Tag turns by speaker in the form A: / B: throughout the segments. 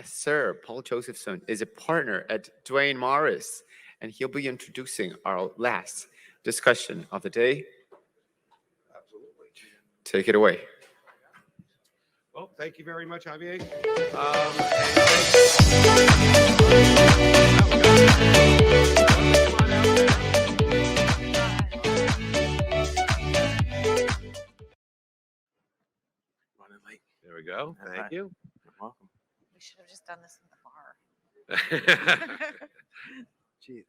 A: Yes, sir. Paul Josephson is a partner at Duane Morris, and he'll be introducing our last discussion of the day.
B: Absolutely.
A: Take it away.
B: Well, thank you very much, Javier. There we go. Thank you.
C: You're welcome.
D: We should have just done this in the bar.
B: Jeez.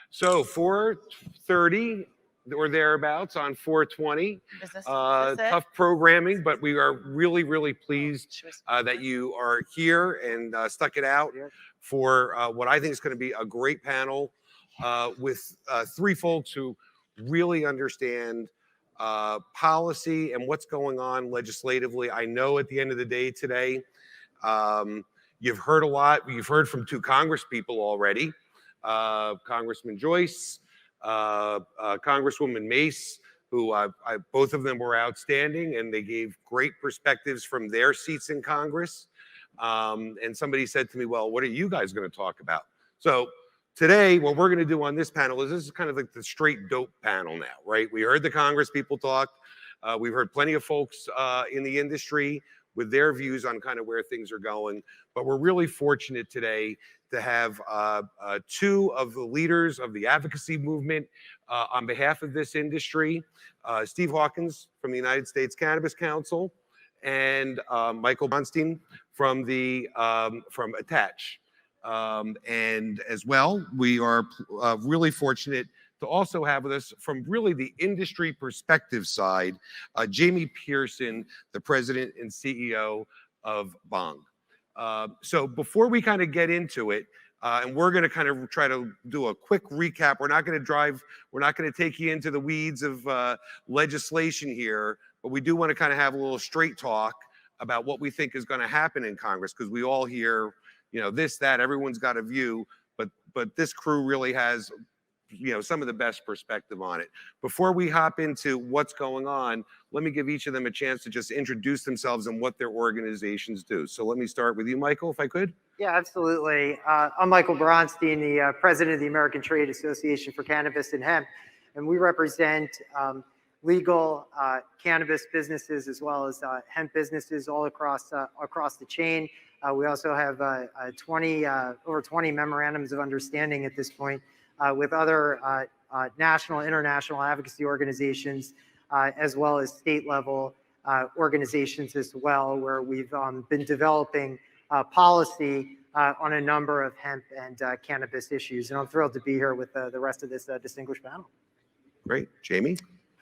B: So 4:30 or thereabouts on 4/20.
D: Is this
B: Tough programming, but we are really, really pleased that you are here and stuck it out for what I think is going to be a great panel with three folks who really understand policy and what's going on legislatively. I know at the end of the day today, you've heard a lot. You've heard from two Congress people already, Congressman Joyce, Congresswoman Mace, who both of them were outstanding, and they gave great perspectives from their seats in Congress. And somebody said to me, well, what are you guys going to talk about? So today, what we're going to do on this panel is this is kind of like the straight dope panel now, right? We heard the Congress people talk. We've heard plenty of folks in the industry with their views on kind of where things are going. But we're really fortunate today to have two of the leaders of the advocacy movement on behalf of this industry, Steve Hawkins from the United States Cannabis Council and Michael Bronstein from ATACH. And as well, we are really fortunate to also have with us from really the industry perspective side, Jamie Pearson, the president and CEO of Bhang. So before we kind of get into it, and we're going to kind of try to do a quick recap. We're not going to take you into the weeds of legislation here, but we do want to kind of have a little straight talk about what we think is going to happen in Congress, because we all hear, this, that, everyone's got a view, but this crew really has, some of the best perspective on it. Before we hop into what's going on, let me give each of them a chance to just introduce themselves and what their organizations do. So let me start with you, Michael, if I could.
E: Yeah, absolutely. I'm Michael Bronstein, the president of the American Trade Association for Cannabis and Hemp, and we represent legal cannabis businesses as well as hemp businesses all across the chain. We also have over 20 memorandums of understanding at this point with other national, international advocacy organizations, as well as state-level organizations as well, where we've been developing policy on a number of hemp and cannabis issues. And I'm thrilled to be here with the rest of this distinguished panel.
B: Great. Jamie?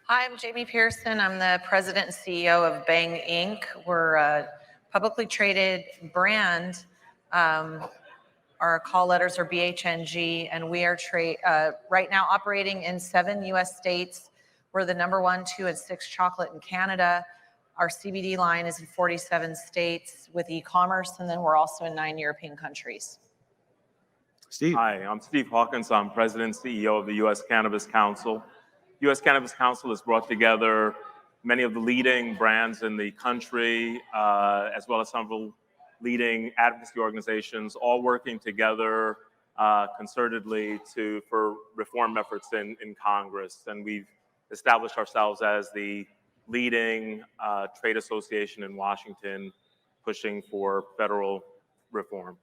D: Hi, I'm Jamie Pearson. I'm the president and CEO of Bhang, Inc. We're a publicly traded brand. Our call letters are BHNG, and we are right now operating in 7 U.S. states. We're the number 1, 2, and 6 chocolate in Canada. Our CBD line is in 47 states with e-commerce, and then we're also in 9 European countries.
B: Steve.
C: Hi, I'm Steve Hawkins. I'm president and CEO of the U.S. Cannabis Council. U.S. Cannabis Council has brought together many of the leading brands in the country, as well as some of the leading advocacy organizations, all working together concertedly for reform efforts in Congress. And we've established ourselves as the leading trade association in Washington, pushing for federal reform.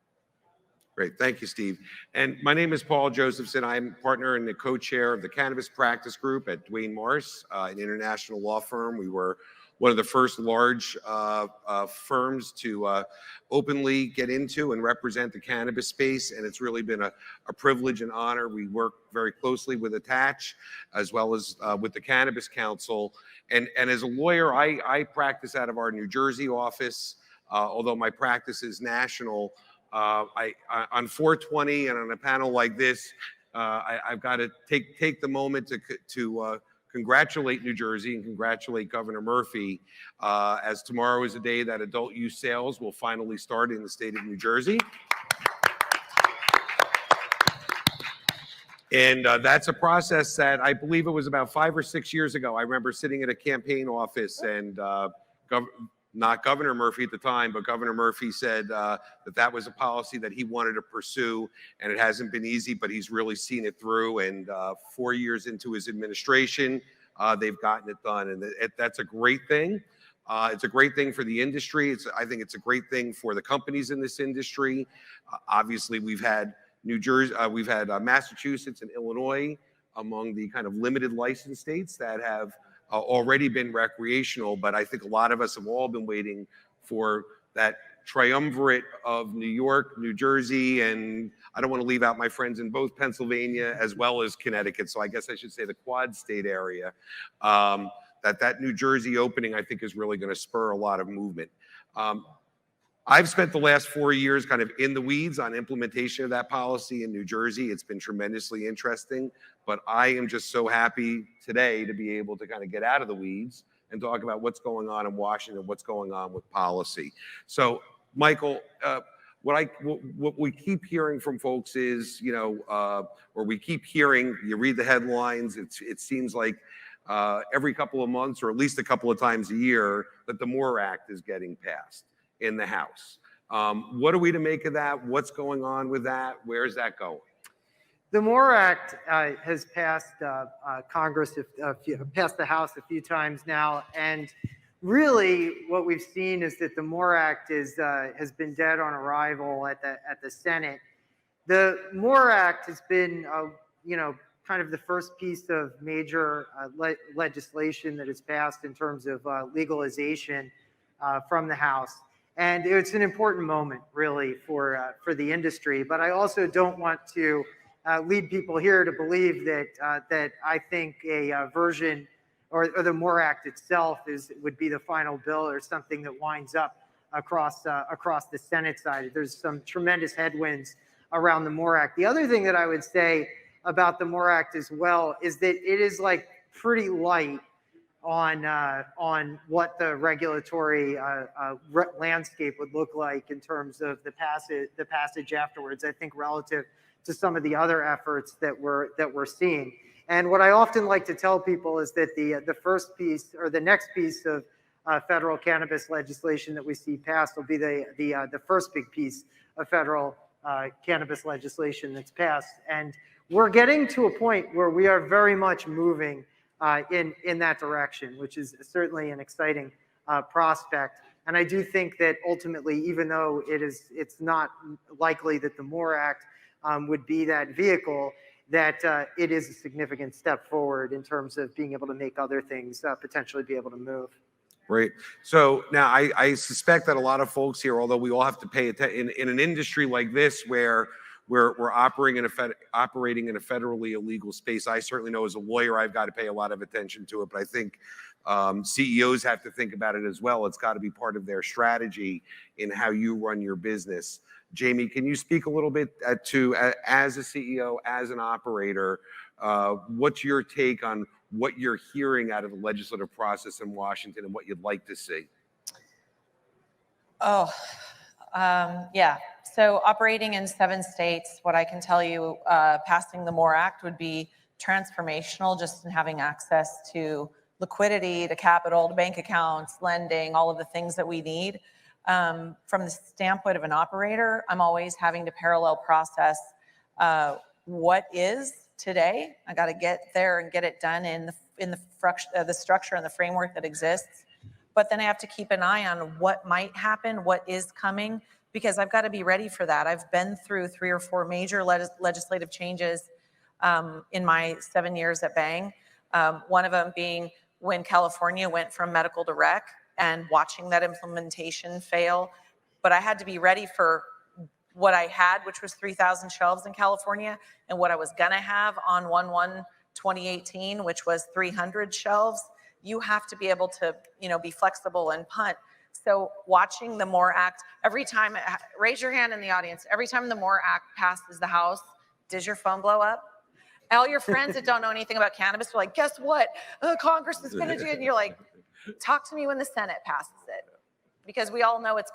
B: Great. Thank you, Steve. And my name is Paul Josephson. I'm partner and the co-chair of the Cannabis Practice Group at Duane Morris, an international law firm. We were one of the first large firms to openly get into and represent the cannabis space, and it's really been a privilege and honor. We work very closely with ATACH as well as with the Cannabis Council. And as a lawyer, I practice out of our New Jersey office, although my practice is national. On 420 and on a panel like this, I've got to take the moment to congratulate New Jersey and congratulate Governor Murphy, as tomorrow is the day that adult use sales will finally start in the state of New Jersey. And that's a process that I believe it was about 5 or 6 years ago. I remember sitting at a campaign office and not Governor Murphy at the time, but Governor Murphy said that was a policy that he wanted to pursue, and it hasn't been easy, but he's really seen it through. And 4 years into his administration, they've gotten it done, and that's a great thing. It's a great thing for the industry. I think it's a great thing for the companies in this industry. Obviously, we've had New Jersey, we've had Massachusetts and Illinois among the kind of limited license states that have already been recreational, but I think a lot of us have all been waiting for that triumvirate of New York, New Jersey, and I don't want to leave out my friends in both Pennsylvania as well as Connecticut, so I guess I should say the quad state area. That New Jersey opening, I think, is really going to spur a lot of movement. I've spent the last 4 years kind of in the weeds on implementation of that policy in New Jersey. It's been tremendously interesting, but I am just so happy today to be able to kind of get out of the weeds and talk about what's going on in Washington, what's going on with policy. So, Michael, what we keep hearing from folks is, or we keep hearing, you read the headlines, it seems like every couple of months, or at least a couple of times a year, that the MORE Act is getting passed in the House. What are we to make of that? What's going on with that? Where's that going?
E: The MORE Act has passed Congress, passed the House a few times now, and really what we've seen is that the MORE Act has been dead on arrival at the Senate. The MORE Act has been, kind of the first piece of major legislation that has passed in terms of legalization from the House. And it's an important moment, really, for the industry. But I also don't want to lead people here to believe that I think a version or the MORE Act itself would be the final bill or something that winds up across the Senate side. There's some tremendous headwinds around the MORE Act. The other thing that I would say about the MORE Act as well is that it is like pretty light on what the regulatory landscape would look like in terms of the passage afterwards. I think relative to some of the other efforts that we're seeing. And what I often like to tell people is that the first piece or the next piece of federal cannabis legislation that we see passed will be the first big piece of federal cannabis legislation that's passed. And we're getting to a point where we are very much moving in that direction, which is certainly an exciting prospect. And I do think that ultimately, even though it's not likely that the MORE Act would be that vehicle, that it is a significant step forward in terms of being able to make other things potentially be able to move.
B: Right. So now I suspect that a lot of folks here, although we all have to pay attention in an industry like this where we're operating in a federally illegal space. I certainly know as a lawyer, I've got to pay a lot of attention to it, but I think CEOs have to think about it as well. It's got to be part of their strategy in how you run your business. Jamie, can you speak a little bit to, as a CEO, as an operator, what's your take on what you're hearing out of the legislative process in Washington and what you'd like to see?
D: Yeah. So operating in 7 states, what I can tell you, passing the MORE Act would be transformational just in having access to liquidity, to capital, to bank accounts, lending, all of the things that we need. From the standpoint of an operator, I'm always having to parallel process what is today. I got to get there and get it done in the structure and the framework that exists. But then I have to keep an eye on what might happen, what is coming, because I've got to be ready for that. I've been through 3 or 4 major legislative changes in my 7 years at Bhang. One of them being when California went from medical to rec and watching that implementation fail. But I had to be ready for what I had, which was 3,000 shelves in California, and what I was going to have on 1/1/2018, which was 300 shelves. You have to be able to, be flexible and punt. So watching the MORE Act, every time, raise your hand in the audience, every time the MORE Act passes the House, does your phone blow up? All your friends that don't know anything about cannabis are like, guess what? Congress is going to do it. And you're like, talk to me when the Senate passes it. Because we all know it's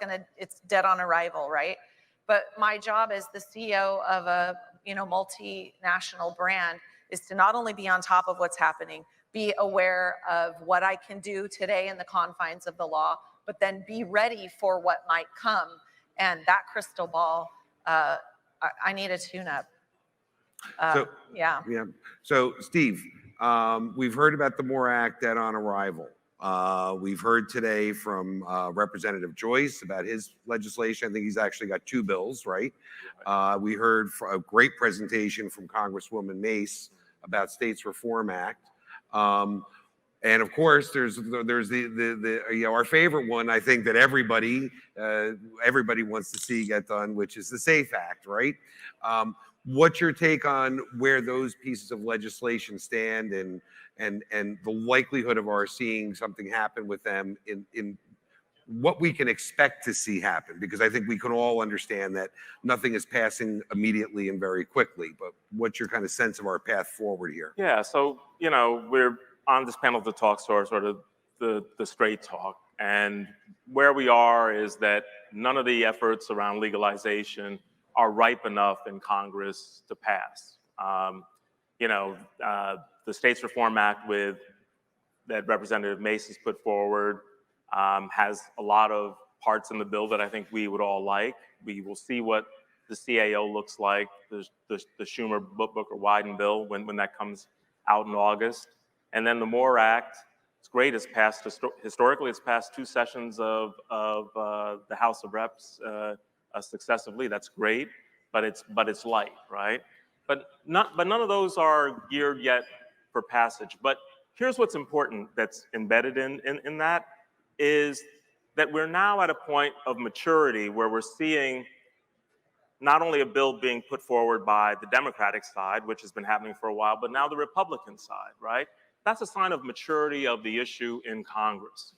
D: dead on arrival, right? But my job as the CEO of a multinational brand is to not only be on top of what's happening, be aware of what I can do today in the confines of the law, but then be ready for what might come. And that crystal ball, I need a tune-up. Yeah.
B: So, Steve, we've heard about the MORE Act dead on arrival. We've heard today from Representative Joyce about his legislation. I think he's actually got 2 bills, right? We heard a great presentation from Congresswoman Mace about States Reform Act. And of course, there's the our favorite one, I think, that everybody wants to see get done, which is the SAFE Act, right? What's your take on where those pieces of legislation stand, and the likelihood of our seeing something happen with them in what we can expect to see happen? Because I think we can all understand that nothing is passing immediately and very quickly, but what's your kind of sense of our path forward here?
C: Yeah, so, we're on this panel to talk sort of the straight talk. And where we are is that none of the efforts around legalization are ripe enough in Congress to pass. The States Reform Act that Representative Mace has put forward has a lot of parts in the bill that I think we would all like. We will see what the CAO looks like, the Schumer Booker-Wyden bill when that comes out in August. And then the MORE Act, it's great. It's passed historically. It's passed 2 sessions of the House of Reps successively. That's great, but it's light, right? But none of those are geared yet for passage. But here's what's important that's embedded in that is that we're now at a point of maturity where we're seeing not only a bill being put forward by the Democratic side, which has been happening for a while, but now the Republican side, right? That's a sign of maturity of the issue in Congress.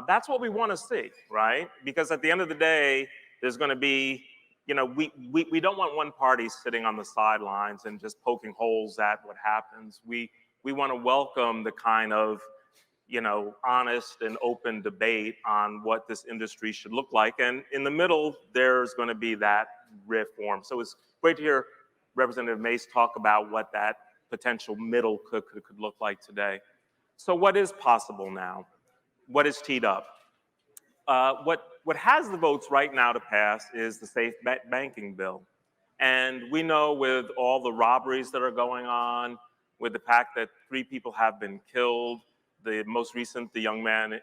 C: That's what we want to see, right? Because at the end of the day, there's going to be, we don't want one party sitting on the sidelines and just poking holes at what happens. We want to welcome the kind of, honest and open debate on what this industry should look like. And in the middle, there's going to be that reform. So it's great to hear Representative Mace talk about what that potential middle could look like today. So what is possible now? What is teed up? What has the votes right now to pass is the safe banking bill. And we know with all the robberies that are going on, with the fact that 3 people have been killed, the most recent, the young man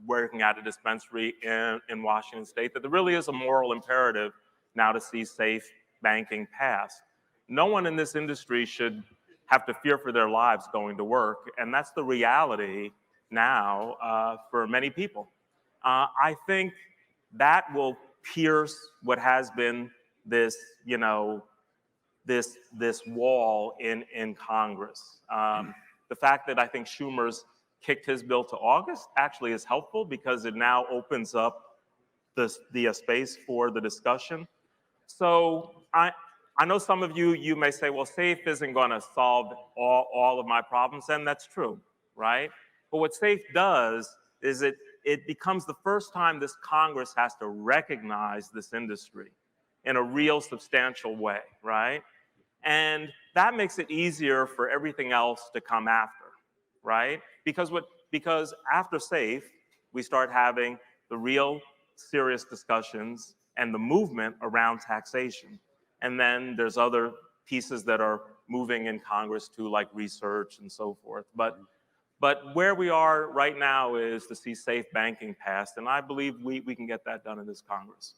C: working at a dispensary in Washington State, that there really is a moral imperative now to see safe banking pass. No one in this industry should have to fear for their lives going to work, and that's the reality now for many people. I think that will pierce what has been this, this wall in Congress. The fact that I think Schumer's kicked his bill to August actually is helpful because it now opens up the space for the discussion. So I know some of you may say, well, SAFE isn't going to solve all of my problems, and that's true, right? But what SAFE does is it becomes the first time this Congress has to recognize this industry in a real substantial way, right? And that makes it easier for everything else to come after, right? Because after SAFE, we start having the real serious discussions and the movement around taxation. And then there's other pieces that are moving in Congress too, like research and so forth. But where we are right now is to see safe banking passed, and I believe we can get that done in this Congress,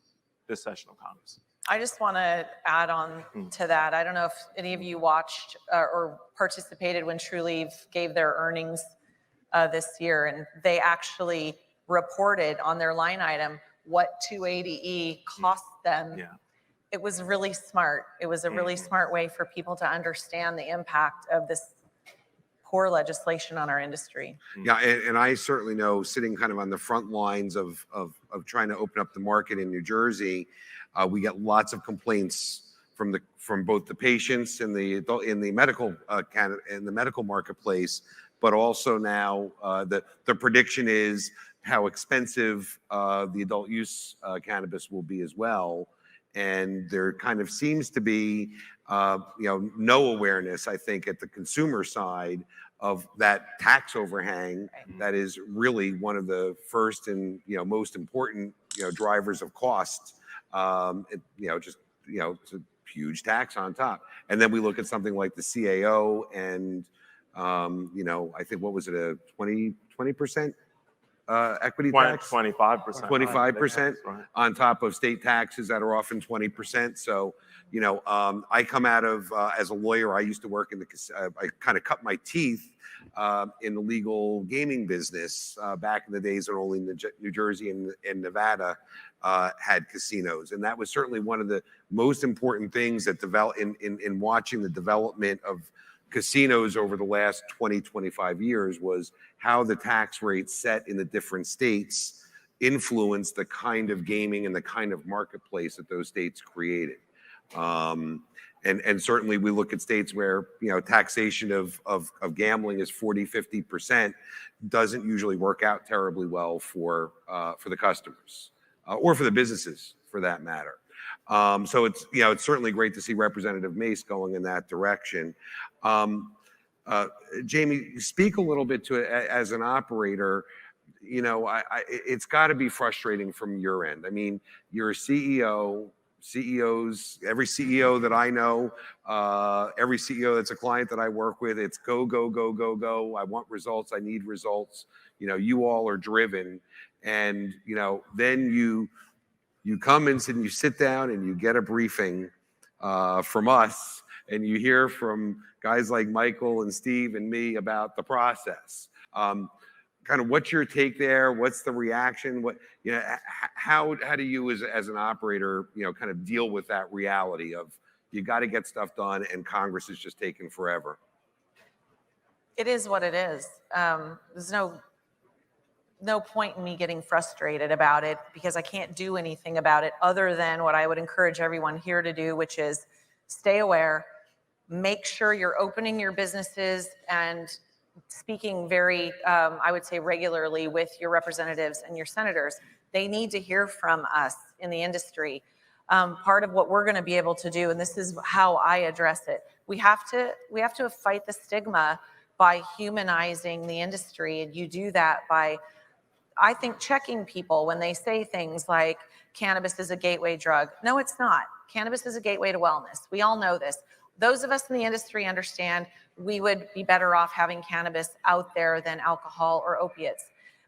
C: this session of Congress.
D: I just want to add on to that. I don't know if any of you watched or participated when Trulieve gave their earnings this year, and they actually reported on their line item what 280E cost them.
C: Yeah.
D: It was really smart. It was a really smart way for people to understand the impact of this poor legislation on our industry.
B: Yeah, and I certainly know, sitting kind of on the front lines of trying to open up the market in New Jersey, we get lots of complaints from both the patients in the medical marketplace, but also now the prediction is how expensive the adult use cannabis will be as well. And there kind of seems to be no awareness, I think, at the consumer side of that tax overhang that is really one of the first and most important drivers of cost. It's a huge tax on top. And then we look at something like the CAO and I think what was it, a 20% equity tax?
C: 25%.
B: 25% on top of state taxes that are often 20%. So, I come out of, as a lawyer, I used to work in I kind of cut my teeth in the legal gaming business back in the days when only New Jersey and Nevada had casinos. And that was certainly one of the most important things that developed in watching the development of casinos over the last 20, 25 years was how the tax rates set in the different states influenced the kind of gaming and the kind of marketplace that those states created. And certainly we look at states where, taxation of gambling is 40, 50%, doesn't usually work out terribly well for the customers or for the businesses for that matter. So it's certainly great to see Representative Mace going in that direction. Jamie, speak a little bit to it as an operator. It's got to be frustrating from your end. I mean, you're a CEO. CEOs, every CEO that I know, every CEO that's a client that I work with, it's go, go, go, go, go. I want results. I need results. You all are driven, and then you come and you sit down and you get a briefing from us, and you hear from guys like Michael and Steve and me about the process. Kind of what's your take there? What's the reaction? How do you as an operator, kind of deal with that reality of you got to get stuff done and Congress is just taking forever?
D: It is what it is. There's no point in me getting frustrated about it because I can't do anything about it other than what I would encourage everyone here to do, which is stay aware, make sure you're opening your businesses and speaking very, I would say, regularly with your representatives and your senators. They need to hear from us in the industry. Part of what we're going to be able to do, and this is how I address it, we have to fight the stigma by humanizing the industry, and you do that by, I think, checking people when they say things like cannabis is a gateway drug. No, it's not. Cannabis is a gateway to wellness. We all know this. Those of us in the industry understand we would be better off having cannabis out there than alcohol or opiates.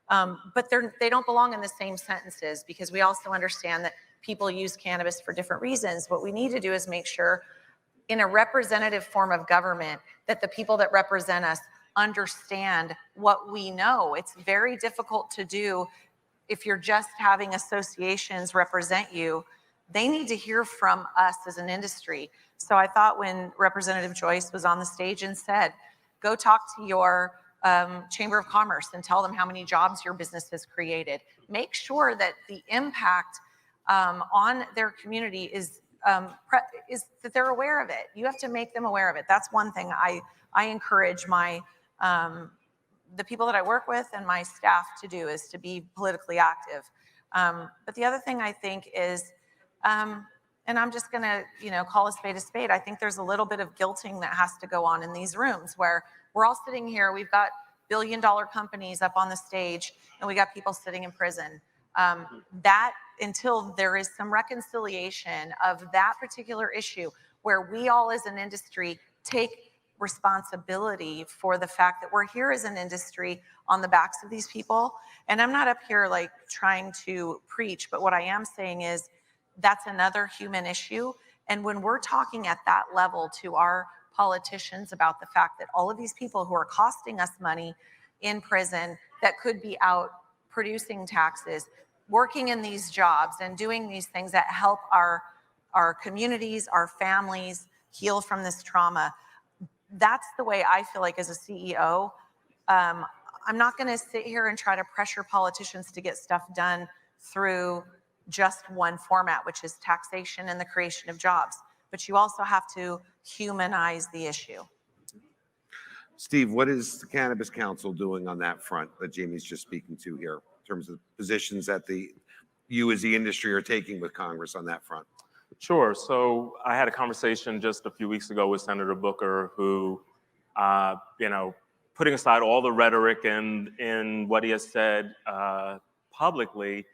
D: But they don't belong in the same sentences because we also understand that people use cannabis for different reasons. What we need to do is make sure in a representative form of government that the people that represent us understand what we know. It's very difficult to do if you're just having associations represent you. They need to hear from us as an industry. So I thought when Representative Joyce was on the stage and said, go talk to your Chamber of Commerce and tell them how many jobs your business has created. Make sure that the impact on their community is that they're aware of it. You have to make them aware of it. That's one thing I encourage my the people that I work with and my staff to do, is to be politically active. But the other thing I think is, and I'm just going to, call a spade. I think there's a little bit of guilting that has to go on in these rooms where we're all sitting here. We've got billion-dollar companies up on the stage, and we got people sitting in prison. That until there is some reconciliation of that particular issue, where we all as an industry take responsibility for the fact that we're here as an industry on the backs of these people. And I'm not up here like trying to preach, but what I am saying is that's another human issue. And when we're talking at that level to our politicians about the fact that all of these people who are costing us money in prison that could be out producing taxes, working in these jobs and doing these things that help our communities, our families heal from this trauma, that's the way I feel like as a CEO. I'm not going to sit here and try to pressure politicians to get stuff done through just one format, which is taxation and the creation of jobs. But you also have to humanize the issue.
B: Steve, what is the Cannabis Council doing on that front that Jamie's just speaking to here in terms of positions that you as the industry are taking with Congress on that front?
C: Sure. So I had a conversation just a few weeks ago with Senator Booker, who, putting aside all the rhetoric and in what he has said publicly,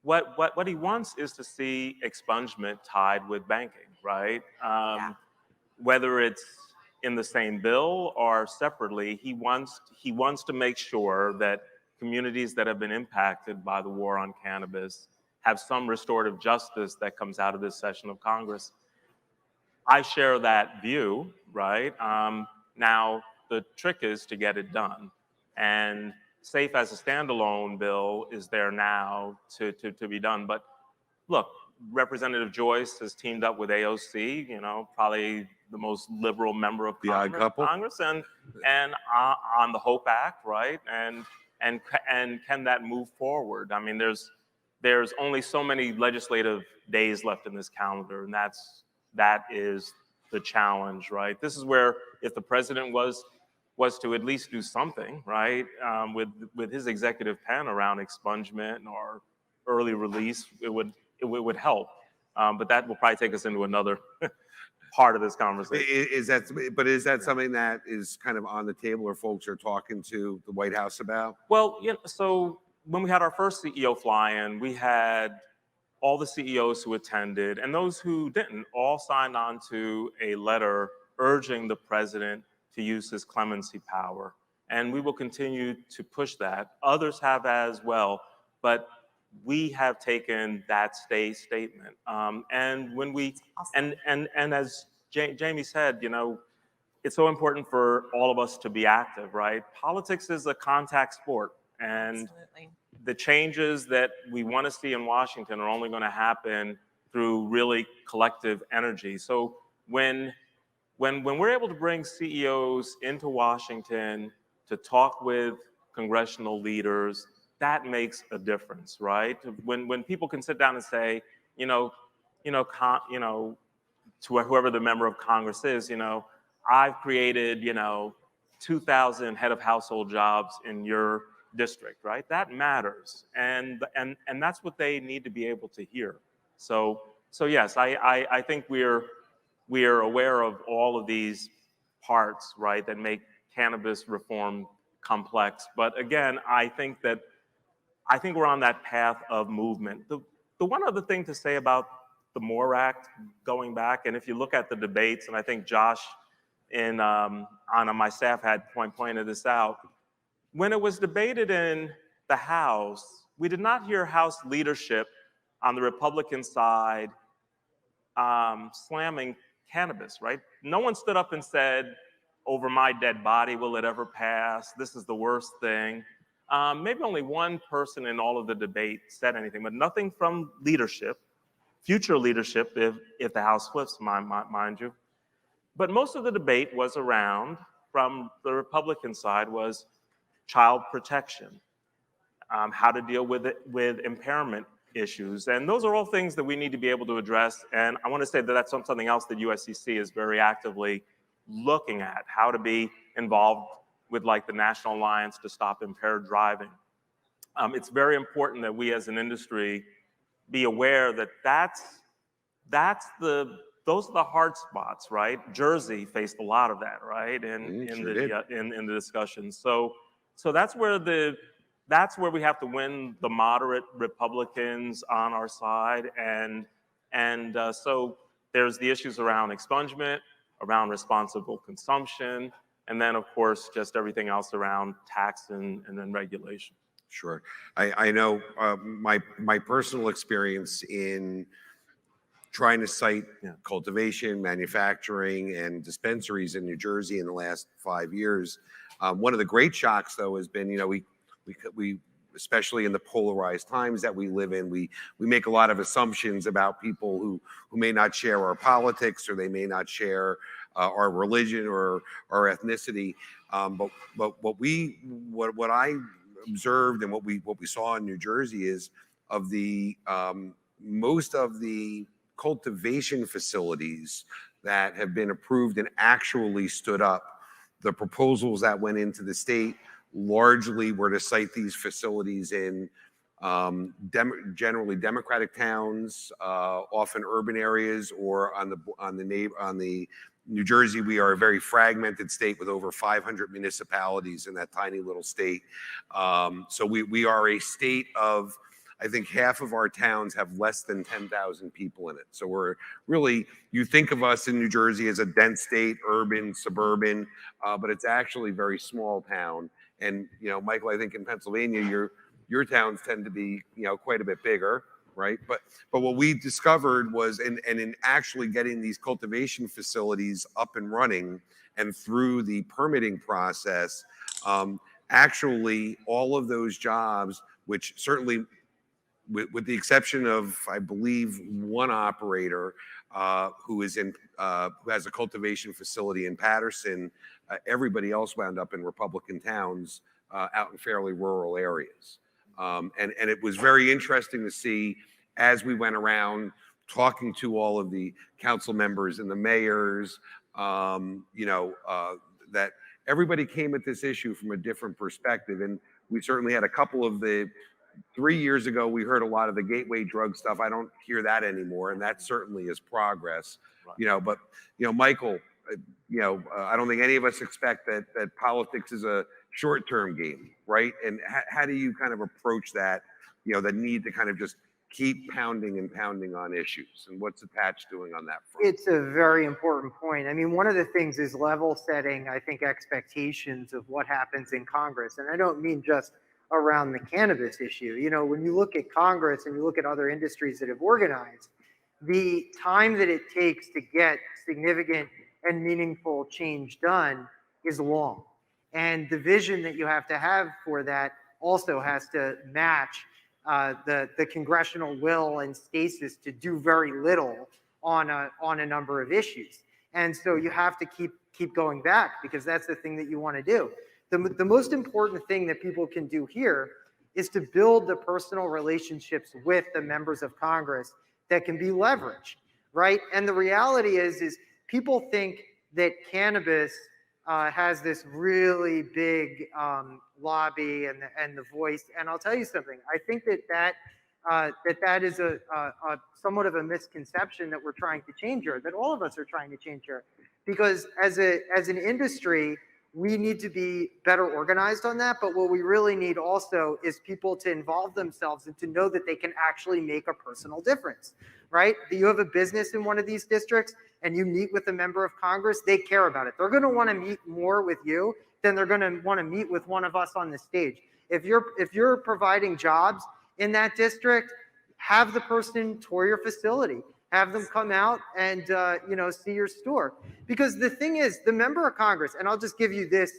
C: what he wants is to see expungement tied with banking, right? Whether it's in the same bill or separately, he wants to make sure that communities that have been impacted by the war on cannabis have some restorative justice that comes out of this session of Congress. I share that view, right? Now, the trick is to get it done. And SAFE as a standalone bill is there now to be done. But look, Representative Joyce has teamed up with AOC, you know, probably the most liberal member of Congress, and on the HOPE Act, right? And can that move forward? I mean, there's only so many legislative days left in this calendar, and that is the challenge, right? This is where if the president was to at least do something, right, with his executive pen around expungement or early release, it would help. But that will probably take us into another part of this conversation.
B: Is that something that is kind of on the table, or folks are talking to the White House about?
C: Well, you know, so when we had our first CEO fly-in, we had all the CEOs who attended and those who didn't all signed on to a letter urging the president to use his clemency power. And we will continue to push that. Others have as well, but we have taken that statement. And when we, and as Jamie said, you know, it's so important for all of us to be active, right? Politics is a contact sport. And absolutely, the changes that we want to see in Washington are only going to happen through really collective energy. So when we're able to bring CEOs into Washington to talk with congressional leaders, that makes a difference, right? When people can sit down and say, to whoever the member of Congress is, you know, I've created, 2,000 head of household jobs in your district, right? That matters, and that's what they need to be able to hear. So yes, I think we're aware of all of these parts, right, that make cannabis reform complex. But again, I think we're on that path of movement. The one other thing to say about the MORE Act, going back, and if you look at the debates, and I think Josh on my staff had pointed this out, when it was debated in the House, we did not hear House leadership on the Republican side slamming cannabis, right? No one stood up and said, over my dead body, will it ever pass? This is the worst thing. Maybe only one person in all of the debate said anything, but nothing from leadership, future leadership, if the House flips, mind you. But most of the debate was around, from the Republican side, was child protection, how to deal with impairment issues. And those are all things that we need to be able to address. And I want to say that that's something else that USCC is very actively looking at, how to be involved with, like, the National Alliance to Stop Impaired Driving. It's very important that we as an industry be aware that those are the hard spots, right? Jersey faced a lot of that, right? In the discussion. So that's where we have to win the moderate Republicans on our side. And so there's the issues around expungement, around responsible consumption, and then, of course, just everything else around tax and then regulation.
B: Sure. I know my personal experience in trying to cite cultivation, manufacturing, and dispensaries in New Jersey in the last 5 years. One of the great shocks, though, has been, we especially in the polarized times that we live in, we make a lot of assumptions about people who may not share our politics, or they may not share our religion or our ethnicity. But what I observed and what we saw in New Jersey is of the most of the cultivation facilities that have been approved and actually stood up, the proposals that went into the state largely were to cite these facilities in generally Democratic towns, often urban areas, or on the New Jersey, we are a very fragmented state with over 500 municipalities in that tiny little state. So we are a state of, I think half of our towns have less than 10,000 people in it. So we're really, you think of us in New Jersey as a dense state, urban, suburban, but it's actually a very small town. And, you know, Michael, I think in Pennsylvania, your towns tend to be, you know, quite a bit bigger, right? But what we discovered was, and in actually getting these cultivation facilities up and running and through the permitting process, actually all of those jobs, which certainly, with the exception of, I believe, one operator who has a cultivation facility in Patterson, everybody else wound up in Republican towns out in fairly rural areas. And it was very interesting to see as we went around talking to all of the council members and the mayors, you know, that everybody came at this issue from a different perspective. And we certainly had a couple of 3 years ago, we heard a lot of the gateway drug stuff. I don't hear that anymore, and that certainly is progress. Right. You know, but, you know, Michael, you know, I don't think any of us expect that politics is a short-term game, right? And how do you kind of approach that, you know, the need to kind of just keep pounding and pounding on issues? And what's ATACH doing on that front?
E: It's a very important point. I mean, one of the things is level setting, I think, expectations of what happens in Congress. And I don't mean just around the cannabis issue. You know, when you look at Congress and you look at other industries that have organized, the time that it takes to get significant and meaningful change done is long. And the vision that you have to have for that also has to match the congressional will and stasis to do very little on a number of issues. And so you have to keep going back, because that's the thing that you want to do. The most important thing that people can do here is to build the personal relationships with the members of Congress that can be leveraged, right? And the reality is people think that cannabis has this really big lobby and the voice. And I'll tell you something. I think that is a somewhat of a misconception that we're trying to change here, that all of us are trying to change here, because as an industry, we need to be better organized on that. But what we really need also is people to involve themselves and to know that they can actually make a personal difference, right? You have a business in one of these districts and you meet with a member of Congress, they care about it. They're going to want to meet more with you than they're going to want to meet with one of us on the stage. If you're providing jobs in that district, have the person tour your facility. Have them come out and you know, see your store. Because the thing is, the member of Congress, and I'll just give you this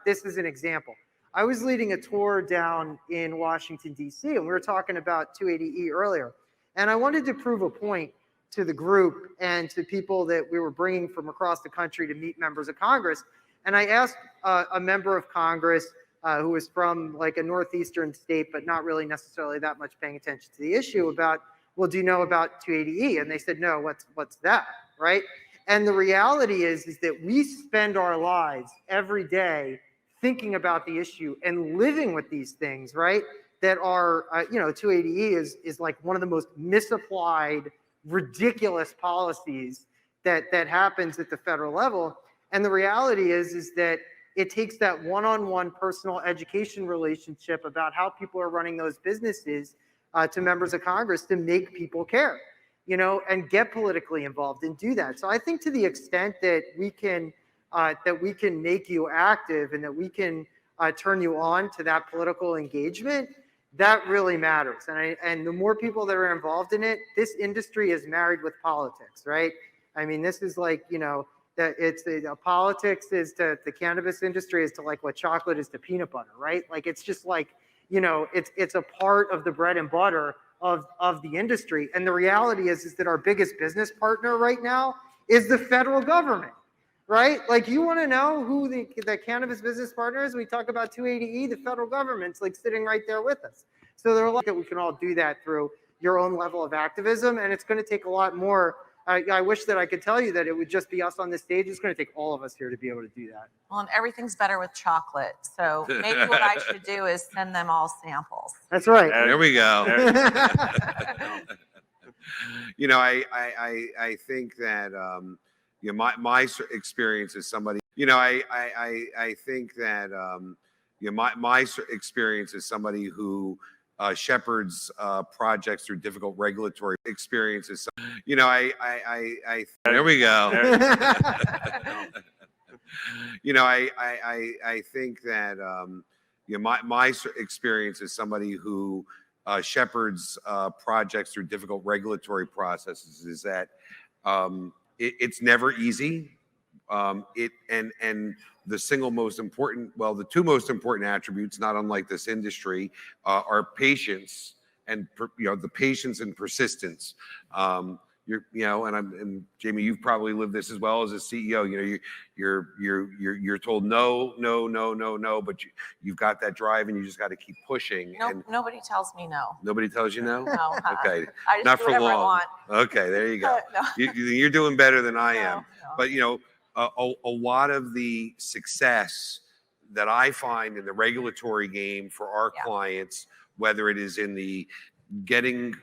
E: this is an example. I was leading a tour down in Washington, D.C., and we were talking about 280E earlier. And I wanted to prove a point to the group and to people that we were bringing from across the country to meet members of Congress. And I asked a member of Congress who was from like a northeastern state, but not really necessarily that much paying attention to the issue, about, well, do you know about 280E? And they said, no, what's that, right? And the reality is that we spend our lives every day thinking about the issue and living with these things, right? That are, you know, 280E is like one of the most misapplied, ridiculous policies that happens at the federal level. And the reality is that it takes that one-on-one personal education relationship about how people are running those businesses to members of Congress to make people care, you know, and get politically involved and do that. So I think to the extent that we can make you active and that we can turn you on to that political engagement, that really matters. And the more people that are involved in it, this industry is married with politics, right? I mean, this is like, you know, that it's politics is to the cannabis industry is to like what chocolate is to peanut butter, right? Like, it's just like, you know, it's a part of the bread and butter of the industry. And the reality is that our biggest business partner right now is the federal government, right? Like, you want to know who the cannabis business partner is? We talk about 280E, the federal government's like sitting right there with us. So they're like that we can all do that through your own level of activism. And it's going to take a lot more. I wish that I could tell you that it would just be us on this stage. It's going to take all of us here to be able to do that.
D: Well, and everything's better with chocolate. So maybe what I should do is send them all samples.
E: That's right.
B: There we go. You know, I think that my experience as somebody, I think that, my experience as somebody who shepherds projects through difficult regulatory experiences. There we go. I think that, my experience as somebody who shepherds projects through difficult regulatory processes is that it's never easy. And the single most important, well, the two most important attributes, not unlike this industry, are patience and the patience and persistence. And Jamie, you've probably lived this as well as a CEO. You're told no, but you've got that drive and you just got to keep pushing.
F: No,
B: and
F: nobody tells me no.
B: Nobody tells you no.
F: No.
B: Okay,
F: I just
B: not
F: do
B: for
F: whatever I
B: long.
F: want.
B: Okay, there you go.
F: No.
B: You're doing better than I am.
F: No.
B: But a lot of the success that I find in the regulatory game for our clients, whether it is in the getting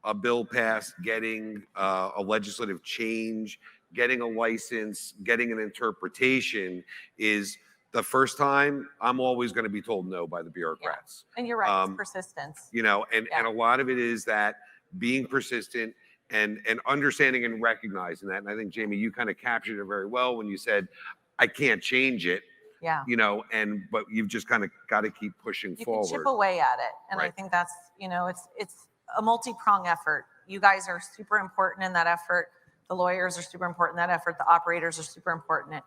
B: a bill passed, getting a legislative change, getting a license, getting an interpretation, is the first time I'm always going to be told no by the bureaucrats.
F: And you're right, it's persistence.
B: And a lot of it is that being persistent and understanding and recognizing that. And I think, Jamie, you kind of captured it very well when you said, I can't change it.
F: Yeah.
B: But you've just kind of got to keep pushing forward.
F: You can chip away at it. And I think that's, it's a multi-pronged effort. You guys are super important in that effort. The lawyers are super important in that effort. The operators are super important.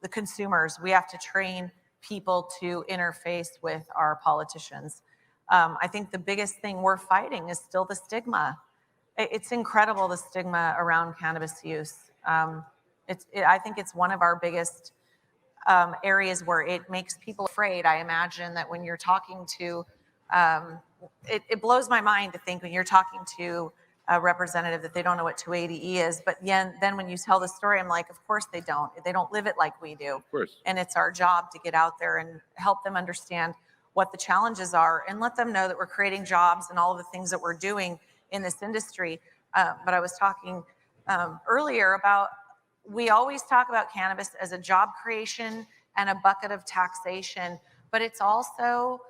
F: The consumers, we have to train people to interface with our politicians. I think the biggest thing we're fighting is still the stigma. It's incredible, the stigma around cannabis use. I think it's one of our biggest areas where it makes people afraid. I imagine that when you're talking to, it blows my mind to think when you're talking to a representative that they don't know what 280E is. But then when you tell the story, I'm like, of course they don't. They don't live it like we do.
B: Of course. And
F: it's our job to get out there and help them understand what the challenges are and let them know that we're creating jobs and all of the things that we're doing in this industry. But I was talking earlier about, we always talk about cannabis as a job creation and a bucket of taxation, but it's also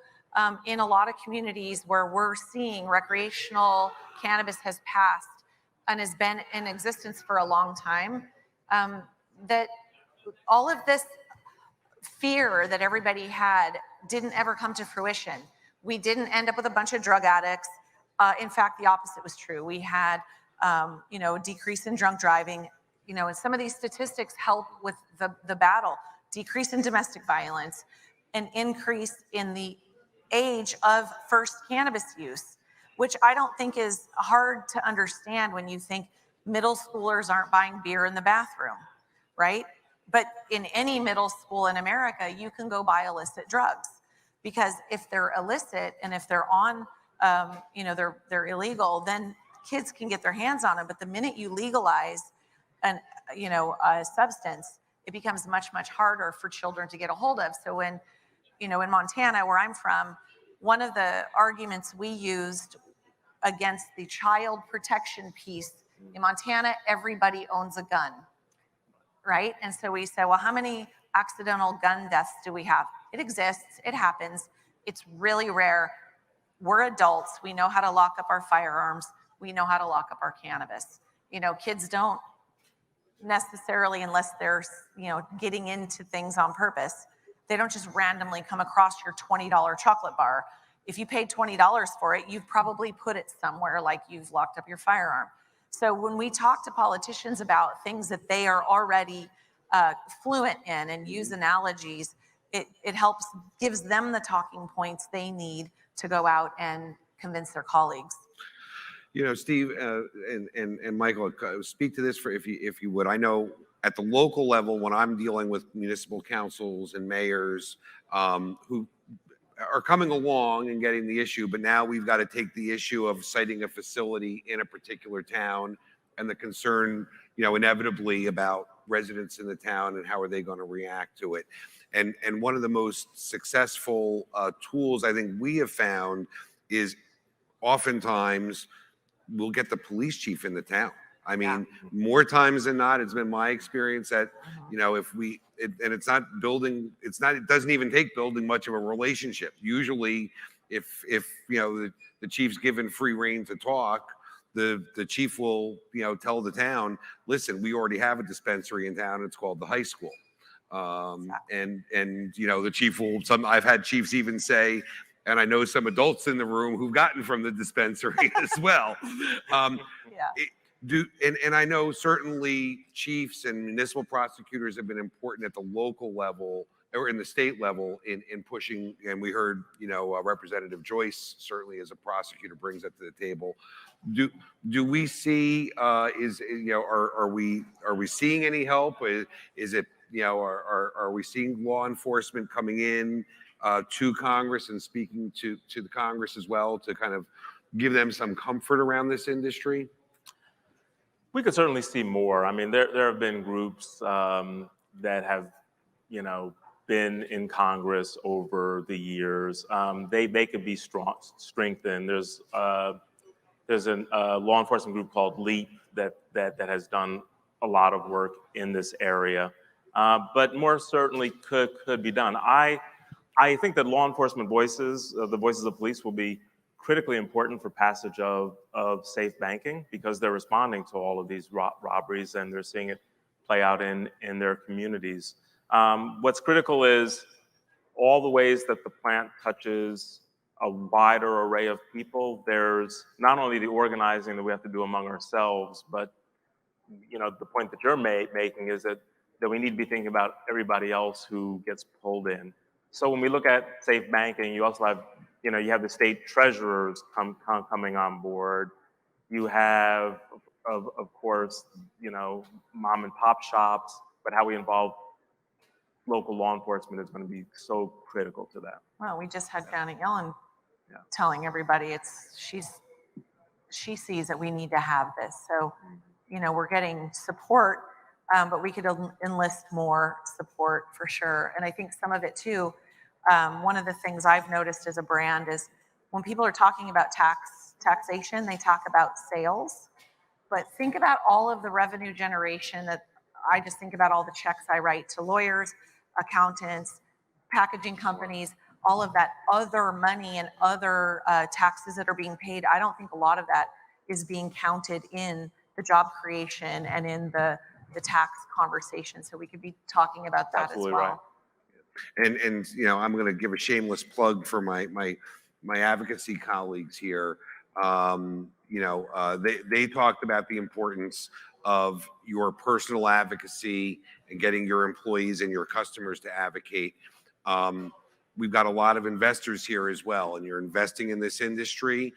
F: in a lot of communities where we're seeing recreational cannabis has passed and has been in existence for a long time, that all of this fear that everybody had didn't ever come to fruition. We didn't end up with a bunch of drug addicts. In fact, the opposite was true. We had, a decrease in drunk driving, and some of these statistics help with the battle. Decrease in domestic violence, an increase in the age of first cannabis use, which I don't think is hard to understand when you think middle schoolers aren't buying beer in the bathroom, right? But in any middle school in America, you can go buy illicit drugs, because if they're illicit and if they're on, they're illegal, then kids can get their hands on them. But the minute you legalize a substance, it becomes much, much harder for children to get a hold of. So when, in Montana, where I'm from, one of the arguments we used against the child protection piece, in Montana, everybody owns a gun, right? And so we said, well, how many accidental gun deaths do we have? It exists, it happens, it's really rare. We're adults, we know how to lock up our firearms, we know how to lock up our cannabis. Kids don't necessarily, unless they're, getting into things on purpose, they don't just randomly come across your $20 chocolate bar. If you paid $20 for it, you've probably put it somewhere, like you've locked up your firearm. So when we talk to politicians about things that they are already fluent in and use analogies, it helps, gives them the talking points they need to go out and convince their colleagues.
B: Steve and Michael, speak to this if you would. I know at the local level, when I'm dealing with municipal councils and mayors who are coming along and getting the issue, but now we've got to take the issue of citing a facility in a particular town and the concern, inevitably about residents in the town and how are they going to react to it. And one of the most successful tools I think we have found is oftentimes we'll get the police chief in the town. I mean, more times than not, it's been my experience that, if and it's not building, it doesn't even take building much of a relationship. Usually if the chief's given free rein to talk, the chief will, tell the town, listen, we already have a dispensary in town. It's called the high school. And the chief will, I've had chiefs even say, and I know some adults in the room who've gotten from the dispensary as well. And I know certainly chiefs and municipal prosecutors have been important at the local level or in the state level in pushing. And we heard, Representative Joyce certainly as a prosecutor brings that to the table. Do we see are we seeing any help? Is it are we seeing law enforcement coming in to Congress and speaking to the Congress as well to kind of give them some comfort around this industry?
C: We could certainly see more. I mean, there have been groups that have, been in Congress over the years. They could be strengthened. There's a law enforcement group called LEAP that has done a lot of work in this area, but more certainly could be done. I think that law enforcement voices, the voices of police, will be critically important for passage of safe banking because they're responding to all of these robberies and they're seeing it play out in their communities. What's critical is all the ways that the plant touches a wider array of people. There's not only the organizing that we have to do among ourselves, but the point that you're making is that we need to be thinking about everybody else who gets pulled in. So when we look at safe banking, you also have you have the state treasurers coming on board. You have, of course, mom and pop shops, but how we involve local law enforcement is going to be so critical to that.
F: Well, we just had Janet Yellen telling everybody she sees that we need to have this. So, we're getting support, but we could enlist more support for sure. And I think some of it too, one of the things I've noticed as a brand is when people are talking about taxation, they talk about sales, but think about all of the revenue generation that I just think about all the checks I write to lawyers, accountants, packaging companies, all of that other money and other taxes that are being paid. I don't think a lot of that is being counted in the job creation and in the tax conversation. So we could be talking about that
C: Absolutely
F: as well.
C: Right.
B: And I'm going to give a shameless plug for my advocacy colleagues here. They talked about the importance of your personal advocacy and getting your employees and your customers to advocate. We've got a lot of investors here as well, and you're investing in this industry.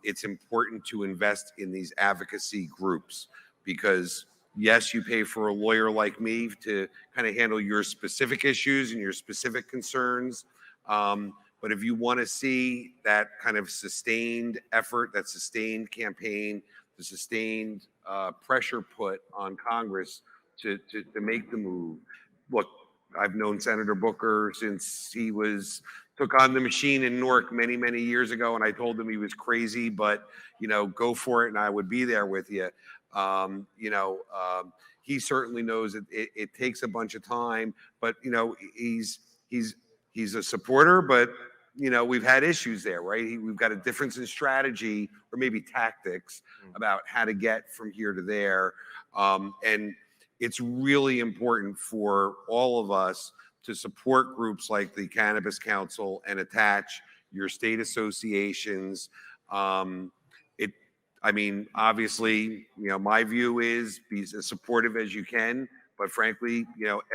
B: It's important to invest in these advocacy groups because yes, you pay for a lawyer like me to kind of handle your specific issues and your specific concerns. But if you want to see that kind of sustained effort, that sustained campaign, the sustained pressure put on Congress to make the move. Look, I've known Senator Booker since he took on the machine in Newark many, many years ago, and I told him he was crazy, but go for it, and I would be there with you. He certainly knows that it takes a bunch of time, but he's a supporter, but we've had issues there, right? We've got a difference in strategy or maybe tactics about how to get from here to there. And it's really important for all of us to support groups like the Cannabis Council and ATACH, your state associations. Obviously, my view is be as supportive as you can, but frankly,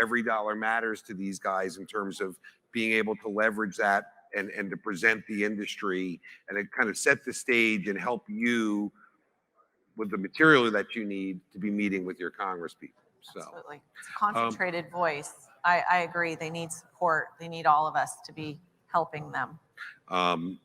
B: every dollar matters to these guys in terms of being able to leverage that and to present the industry and it kind of set the stage and help you with the material that you need to be meeting with your Congress people. So,
F: absolutely. It's a concentrated voice. I agree. They need support. They need all of us to be helping them.
B: And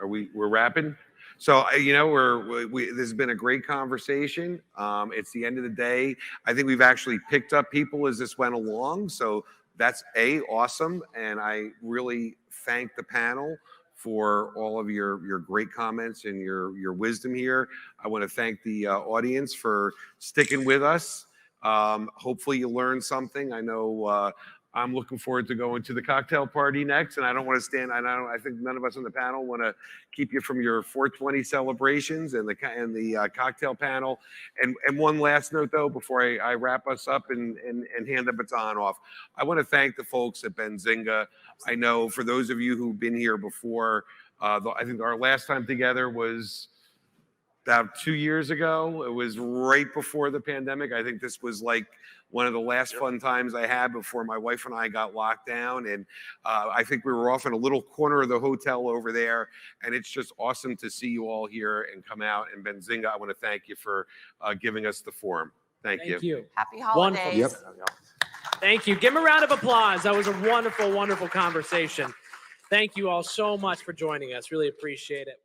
B: we're wrapping? So, this has been a great conversation. It's the end of the day. I think we've actually picked up people as this went along. So that's awesome. And I really thank the panel for all of your great comments and your wisdom here. I want to thank the audience for sticking with us. Hopefully you learned something. I know I'm looking forward to going to the cocktail party next, and I don't want to stand. I think none of us on the panel want to keep you from your 420 celebrations and the cocktail panel. And one last note though, before I wrap us up and hand the baton off, I want to thank the folks at Benzinga. I know for those of you who've been here before, I think our last time together was about 2 years ago. It was right before the pandemic. I think this was like one of the last fun times I had before my wife and I got locked down. And I think we were off in a little corner of the hotel over there. And it's just awesome to see you all here and come out. And Benzinga, I want to thank you for giving us the forum. Thank you.
F: Happy
E: Wonderful.
F: holidays.
G: Thank you. Give him a round of applause. That was a wonderful, wonderful conversation. Thank you all so much for joining us. Really appreciate it.